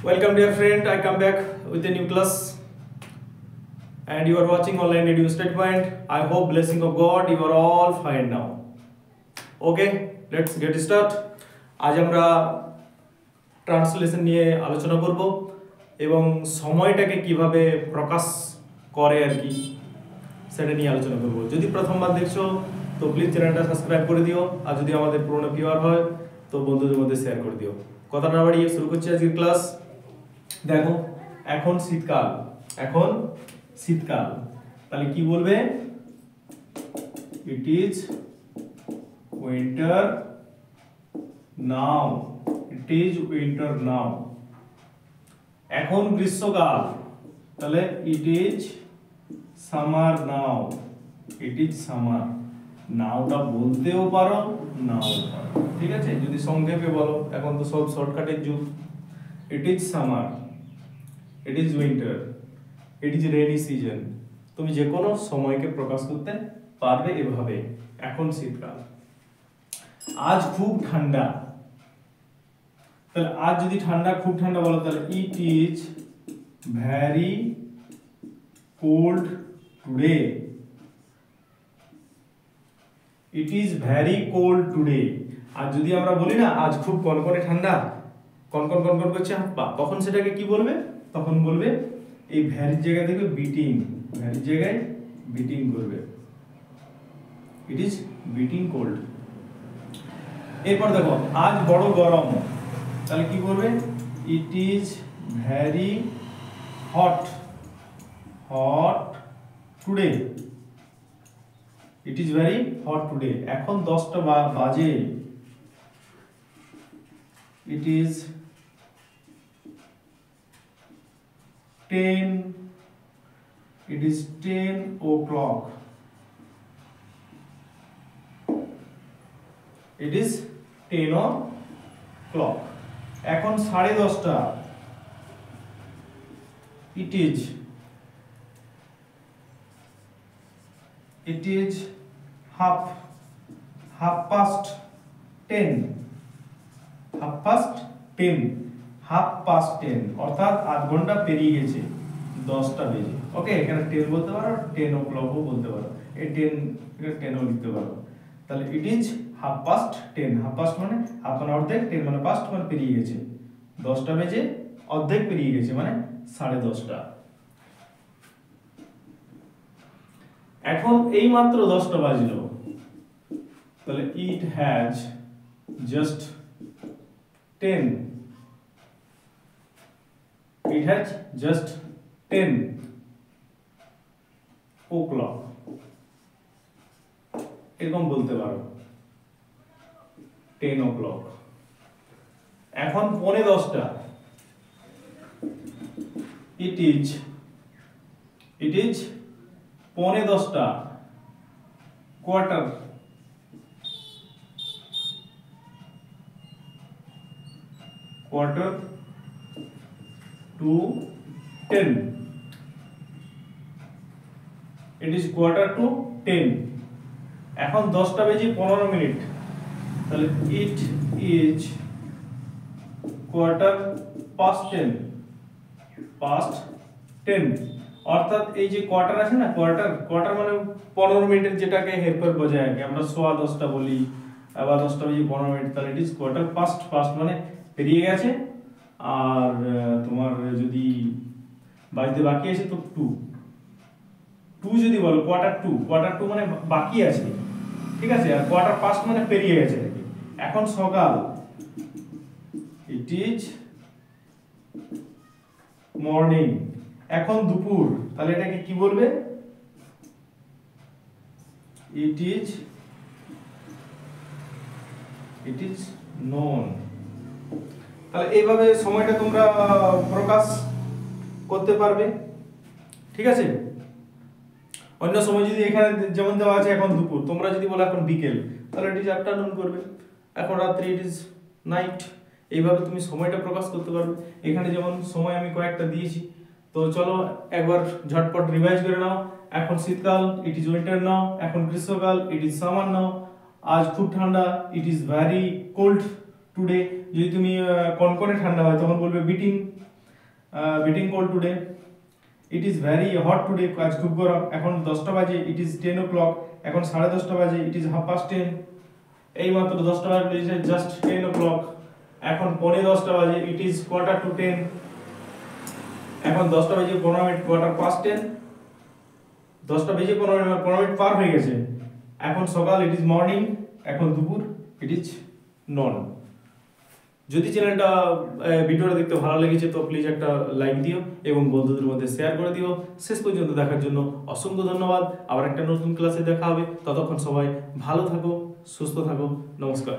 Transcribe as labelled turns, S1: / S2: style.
S1: Welcome dear friend, I come back with a new class and you are watching online radio statement. I hope blessing of God you are all fine now. Okay, let's get start. आज আমরা translation নিয়ে আলোচনা করব এবং সময়টাকে কিভাবে প্রকাশ করে আর কি সেটা নিয়ে আলোচনা করব। যদি প্রথমবার দেখছো তো প্লিজ চ্যানেলটা সাবস্ক্রাইব করে দিও আর যদি আমাদের পুরনো ভিউয়ার হয় তো বন্ধুদের মধ্যে শেয়ার করে দিও। কথা না বাড়িয়ে শুরু করছি আজকের ক্লাস। দেখো এখন শীতকাল তাহলে কি বলবে? It is winter now, it is winter now. এখন গ্রীষ্মকাল তাহলে it is summer now, it is summer. নাওটা বলতেও পারো নাও পারো, ঠিক আছে? যদি সংক্ষেপে বলো, এখন তো সব শর্টকাটের যুগ। ইট is summer, it is winter, it is rainy season. তুমি যে কোনো সময়কে প্রকাশ করতে পারবে এভাবে। এখন শীতকাল, আজ খুব ঠান্ডা, তাহলে আজ যদি খুব ঠান্ডা বলো তাহলে it is very cold today, it is very cold today. আর যদি আমরা বলি না আজ খুব কনকনে ঠান্ডা, কনকন করছে হাত পা, তখন সেটাকে কি বলবে? তখন বলবে এই ভ্যারির জায়গায় দেখবে বিটিং, ভ্যারির জায়গায় বিটিং করবে, ইট ইজ বিটিং কোল্ড। এরপর দেখো আজ বড় গরম, তাহলে কি করবে? ইট is very hot, hot today, it is very hot today. এখন 10টা বাজে, it is 10, it is 10 o'clock, it is 10 o'clock। এখন 10:30, it is half past 10, half past 10, half past 10 অর্থাৎ আধ ঘন্টা পেরিয়ে গেছে 10টা বেজে। ওকে, এখানে 10 বলতে পারো, 10 o'clock ও বলতে পারো, এই 10 ও লিখতে পারো। তাহলে it is half past 10, half past মানে হাফ মানে অর্ধেক, 10 মানে পাস্ট মানে পেরিয়ে গেছে, 10টা বেজে অর্ধেক পেরিয়ে গেছে মানে 10:30। এখন এই মাত্র 10টা বাজলো, তাহলে it has just 10, it has just 10 o'clock, এরকম বলতে পারো 10 o'clock। এখন 10:15, it is 10:15, quarter to 10, it is quarter to 10। এখন 10টা বেজে 15 মিনিট, তাহলে it is quarter past 10, past 10। অর্থাৎ এই যে কোয়ার্টার আছে না, কোয়ার্টার মানে 15 মিনিটের যেটাকে হেরফের বোঝায় আর কি। আমরা 10:15 বলি, আবার 10টা বেজে 15 মিনিট, তাহলে it is quarter past, past মানে পেরিয়ে গেছে। আর তোমার যদি বাজতে বাকি আছে তো 2 যদি বলো, কোয়ার্টার টু মানে বাকি আছে, ঠিক আছে? আর কোয়ার্টার পাস্ট মানে পেরিয়ে গেছে আর কি। এখন সকাল, ইট ইজ মর্নিং। এখন দুপুর, তাহলে এটাকে কি বলবে? It is known. তাহলে এইভাবে সময়টা তোমরা প্রকাশ করতে পারবে, ঠিক আছে? অন্য সময় যদি এখানে যেমন দেওয়া আছে এখন দুপুর, তোমরা যদি বলো এখন বিকেল, তাহলে ইট ইজ আফটারনুন করবে। এখন রাত্রি, ইট ইজ নাইট। এইভাবে তুমি সময়টা প্রকাশ করতে পারবে। এখানে যেমন সময় আমি কয়েকটা দিয়েছি, তো চলো একবার ঝটপট রিভাইজ করে নাও। এখন শীতকাল, ইট ইজ উইন্টার নাও। এখন গ্রীষ্মকাল, ইট ইজ সামার নাও। আজ খুব ঠান্ডা, ইট ইজ ভেরি কোল্ড টুডে। যদি তুমি কনকনে ঠান্ডা হয় তখন বলবে beating. Beating cold today, it is very hot today, আজ খুব গরম, এখন 10টা বাজে, ইট ইজ 10 o'clock, এখন 10:30 বাজে, ইট ইজ 10:30, এই মাত্র 10টা বাজে, জাস্ট 10 o'clock, এখন 10:45 বাজে, ইট ইজ 10:45, এখন 10টা বাজে 15 মিনিট, 10:15, 10টা বেজে 15 মিনিট পার হয়ে গেছে, এখন সকাল, ইট ইজ মর্নিং, এখন দুপুর, ইট ইজ নন। যদি চ্যানেলটা ভিডিওটা দেখতে ভালো লেগেছে তো প্লিজ একটা লাইক দিও এবং বন্ধুদের মধ্যে শেয়ার করে দিও। শেষ পর্যন্ত দেখার জন্য অসংখ্য ধন্যবাদ। আবার একটা নতুন ক্লাসে দেখা হবে, ততক্ষণ সবাই ভালো থাকো, সুস্থ থাকো, নমস্কার।